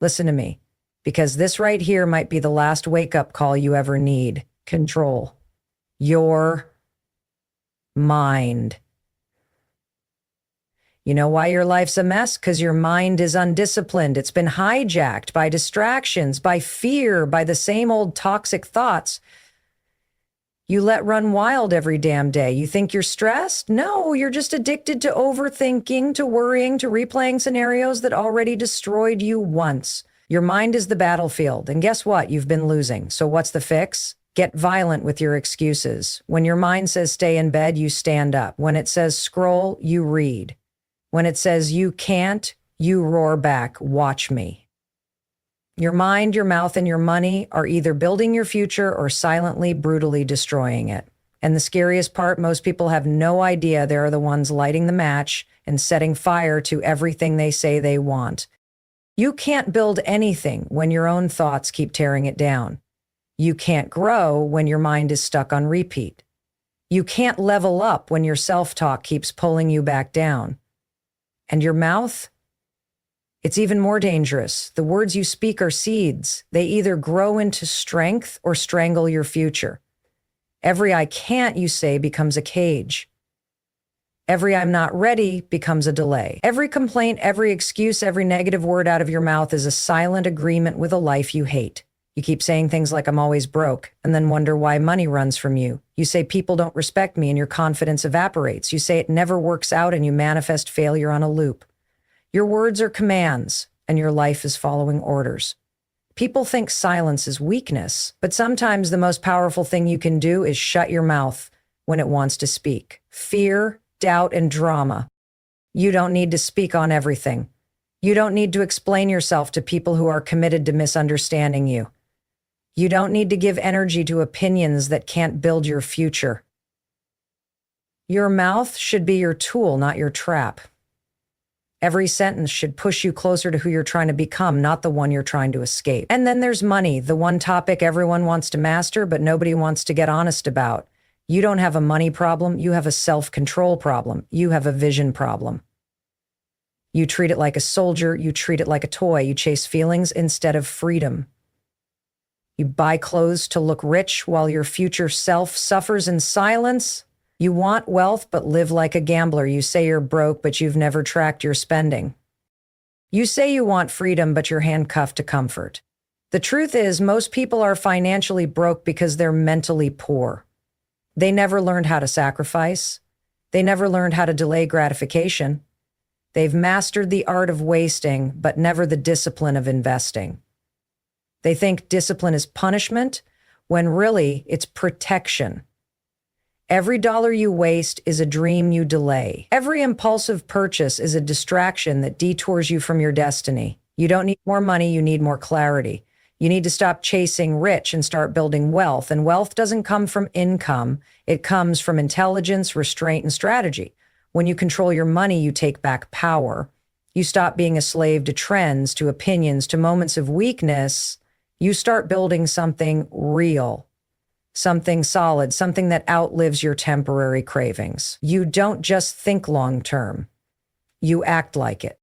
Listen to me, because this right here might be the last wake-up call you ever need. Control your mind. You know why your life's a mess? Because your mind is undisciplined. It's been hijacked by distractions, by fear, by the same old toxic thoughts you let run wild every damn day. You think you're stressed? No, you're just addicted to overthinking, to worrying, to replaying scenarios that already destroyed you once. Your mind is the battlefield, and guess what? You've been losing. So what's the fix? Get violent with your excuses. When your mind says stay in bed, you stand up. When it says scroll, you read. When it says you can't, you roar back, watch me. Your mind, your mouth, and your money are either building your future or silently, brutally destroying it. And the scariest part, most people have no idea they're the ones lighting the match and setting fire to everything they say they want. You can't build anything when your own thoughts keep tearing it down. You can't grow when your mind is stuck on repeat. You can't level up when your self-talk keeps pulling you back down. And your mouth? It's even more dangerous. The words you speak are seeds. They either grow into strength or strangle your future. Every I can't you say becomes a cage. Every I'm not ready becomes a delay. Every complaint, every excuse, every negative word out of your mouth is a silent agreement with a life you hate. You keep saying things like I'm always broke and then wonder why money runs from you. You say people don't respect me and your confidence evaporates. You say it never works out and you manifest failure on a loop. Your words are commands, and your life is following orders. People think silence is weakness, but sometimes the most powerful thing you can do is shut your mouth when it wants to speak. Fear, doubt, and drama. You don't need to speak on everything. You don't need to explain yourself to people who are committed to misunderstanding you. You don't need to give energy to opinions that can't build your future. Your mouth should be your tool, not your trap. Every sentence should push you closer to who you're trying to become, not the one you're trying to escape. And then there's money, the one topic everyone wants to master, but nobody wants to get honest about. You don't have a money problem. You have a self-control problem. You have a vision problem. You treat it like a soldier. You treat it like a toy. You chase feelings instead of freedom. You buy clothes to look rich while your future self suffers in silence. You want wealth, but live like a gambler. You say you're broke, but you've never tracked your spending. You say you want freedom, but you're handcuffed to comfort. The truth is, most people are financially broke because they're mentally poor. They never learned how to sacrifice. They never learned how to delay gratification. They've mastered the art of wasting, but never the discipline of investing. They think discipline is punishment, when really it's protection. Every dollar you waste is a dream you delay. Every impulsive purchase is a distraction that detours you from your destiny. You don't need more money, you need more clarity. You need to stop chasing rich and start building wealth. And wealth doesn't come from income. It comes from intelligence, restraint, and strategy. When you control your money, you take back power. You stop being a slave to trends, to opinions, to moments of weakness. You start building something real. Something solid, something that outlives your temporary cravings. You don't just think long-term. You act like it.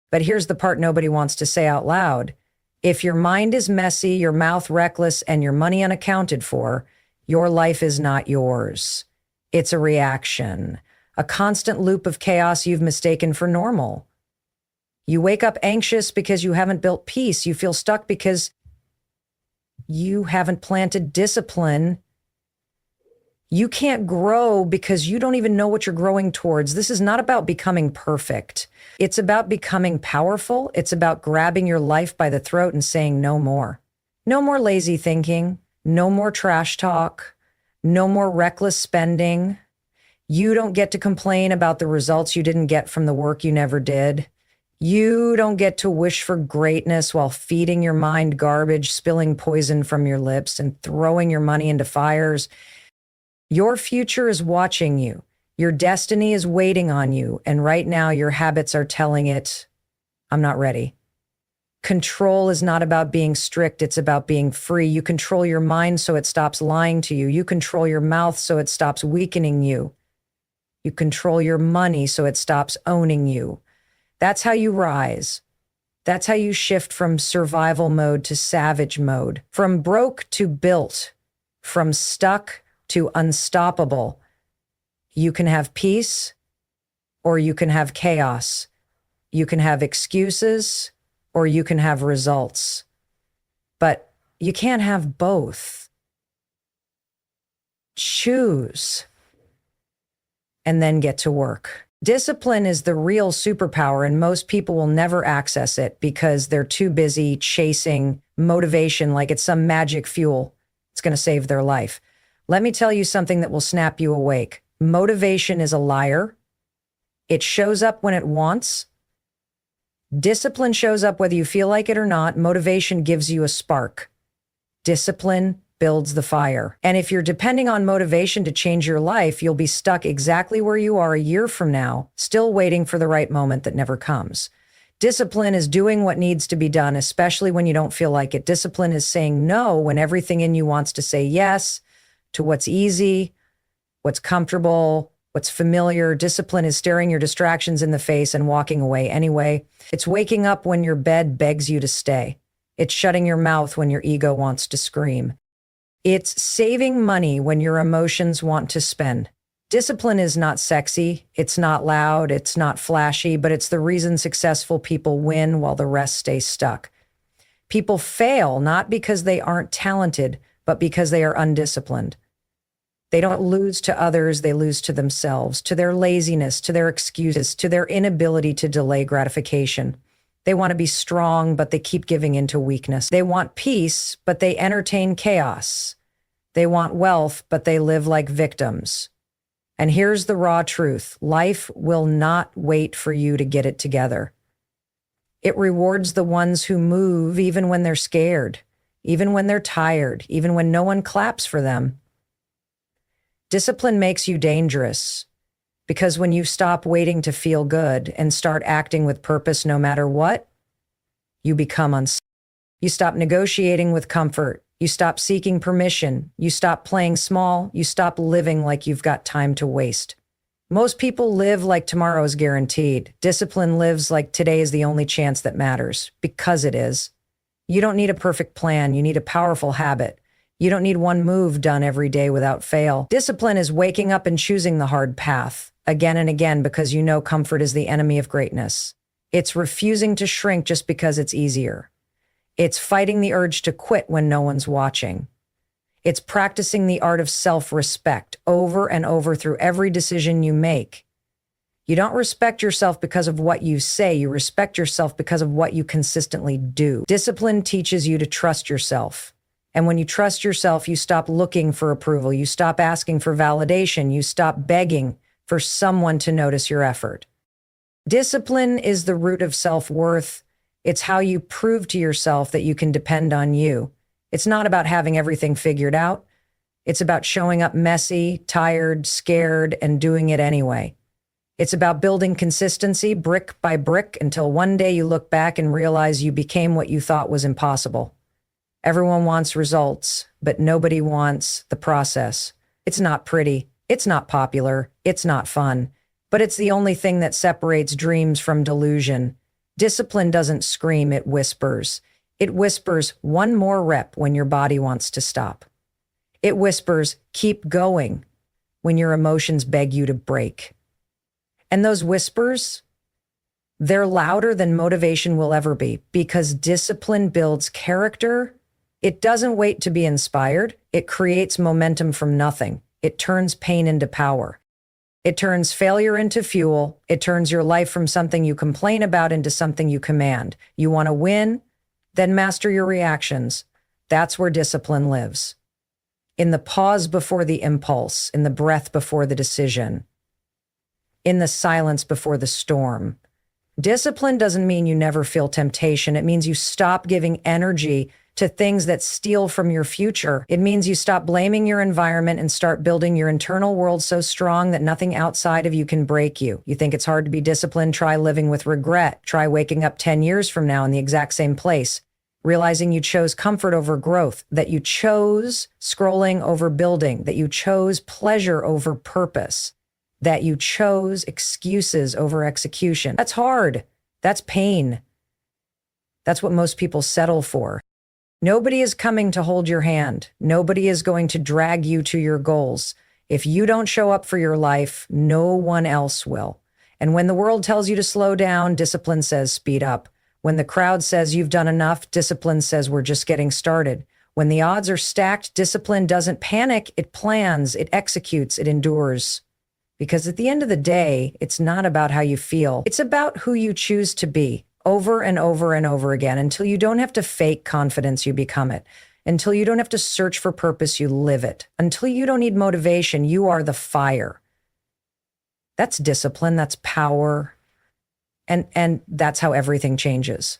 But here's the part nobody wants to say out loud. If your mind is messy, your mouth reckless, and your money unaccounted for, your life is not yours. It's a reaction, a constant loop of chaos you've mistaken for normal. You wake up anxious because you haven't built peace. You feel stuck because you haven't planted discipline. You can't grow because you don't even know what you're growing towards. This is not about becoming perfect. It's about becoming powerful. It's about grabbing your life by the throat and saying no more. No more lazy thinking. No more trash talk. No more reckless spending. You don't get to complain about the results you didn't get from the work you never did. You don't get to wish for greatness while feeding your mind garbage, spilling poison from your lips, and throwing your money into fires. Your future is watching you. Your destiny is waiting on you. And right now, your habits are telling it, I'm not ready. Control is not about being strict. It's about being free. You control your mind so it stops lying to you. You control your mouth so it stops weakening you. You control your money so it stops owning you. That's how you rise. That's how you shift from survival mode to savage mode, from broke to built, from stuck to unstoppable. You can have peace or you can have chaos. You can have excuses or you can have results. But you can't have both. Choose and then get to work. Discipline is the real superpower, and most people will never access it because they're too busy chasing motivation like it's some magic fuel. It's going to save their life. Let me tell you something that will snap you awake. Motivation is a liar. It shows up when it wants. Discipline shows up whether you feel like it or not. Motivation gives you a spark. Discipline builds the fire. And if you're depending on motivation to change your life, you'll be stuck exactly where you are a year from now, still waiting for the right moment that never comes. Discipline is doing what needs to be done, especially when you don't feel like it. Discipline is saying no when everything in you wants to say yes to what's easy, what's comfortable, what's familiar. Discipline is staring your distractions in the face and walking away anyway. It's waking up when your bed begs you to stay. It's shutting your mouth when your ego wants to scream. It's saving money when your emotions want to spend. Discipline is not sexy, it's not loud, it's not flashy, but it's the reason successful people win while the rest stay stuck. People fail not because they aren't talented, but because they are undisciplined. They don't lose to others, they lose to themselves, to their laziness, to their excuses, to their inability to delay gratification. They want to be strong, but they keep giving into weakness. They want peace, but they entertain chaos. They want wealth, but they live like victims. And here's the raw truth. Life will not wait for you to get it together. It rewards the ones who move even when they're scared, even when they're tired, even when no one claps for them. Discipline makes you dangerous. Because when you stop waiting to feel good and start acting with purpose no matter what, you become unstoppable. You stop negotiating with comfort. You stop seeking permission. You stop playing small. You stop living like you've got time to waste. Most people live like tomorrow is guaranteed. Discipline lives like today is the only chance that matters, because it is. You don't need a perfect plan. You need a powerful habit. You don't need one move done every day without fail. Discipline is waking up and choosing the hard path again and again because you know comfort is the enemy of greatness. It's refusing to shrink just because it's easier. It's fighting the urge to quit when no one's watching. It's practicing the art of self-respect over and over through every decision you make. You don't respect yourself because of what you say. You respect yourself because of what you consistently do. Discipline teaches you to trust yourself. And when you trust yourself, you stop looking for approval. You stop asking for validation. You stop begging for someone to notice your effort. Discipline is the root of self-worth. It's how you prove to yourself that you can depend on you. It's not about having everything figured out. It's about showing up messy, tired, scared, and doing it anyway. It's about building consistency brick by brick until one day you look back and realize you became what you thought was impossible. Everyone wants results, but nobody wants the process. It's not pretty. It's not popular. It's not fun. But it's the only thing that separates dreams from delusion. Discipline doesn't scream, it whispers. It whispers one more rep when your body wants to stop. It whispers, keep going, when your emotions beg you to break. And those whispers, they're louder than motivation will ever be, because discipline builds character. It doesn't wait to be inspired. It creates momentum from nothing. It turns pain into power. It turns failure into fuel. It turns your life from something you complain about into something you command. You want to win? Then master your reactions. That's where discipline lives. In the pause before the impulse, in the breath before the decision, in the silence before the storm. Discipline doesn't mean you never feel temptation. It means you stop giving energy to things that steal from your future. It means you stop blaming your environment and start building your internal world so strong that nothing outside of you can break you. You think it's hard to be disciplined? Try living with regret. Try waking up 10 years from now in the exact same place, realizing you chose comfort over growth, that you chose scrolling over building, that you chose pleasure over purpose, that you chose excuses over execution. That's hard. That's pain. That's what most people settle for. Nobody is coming to hold your hand. Nobody is going to drag you to your goals. If you don't show up for your life, no one else will. And when the world tells you to slow down, discipline says speed up. When the crowd says you've done enough, discipline says we're just getting started. When the odds are stacked, discipline doesn't panic, it plans, it executes, it endures. Because at the end of the day, it's not about how you feel. It's about who you choose to be over and over and over again. Until you don't have to fake confidence, you become it. Until you don't have to search for purpose, you live it. Until you don't need motivation, you are the fire. That's discipline, that's power. And that's how everything changes.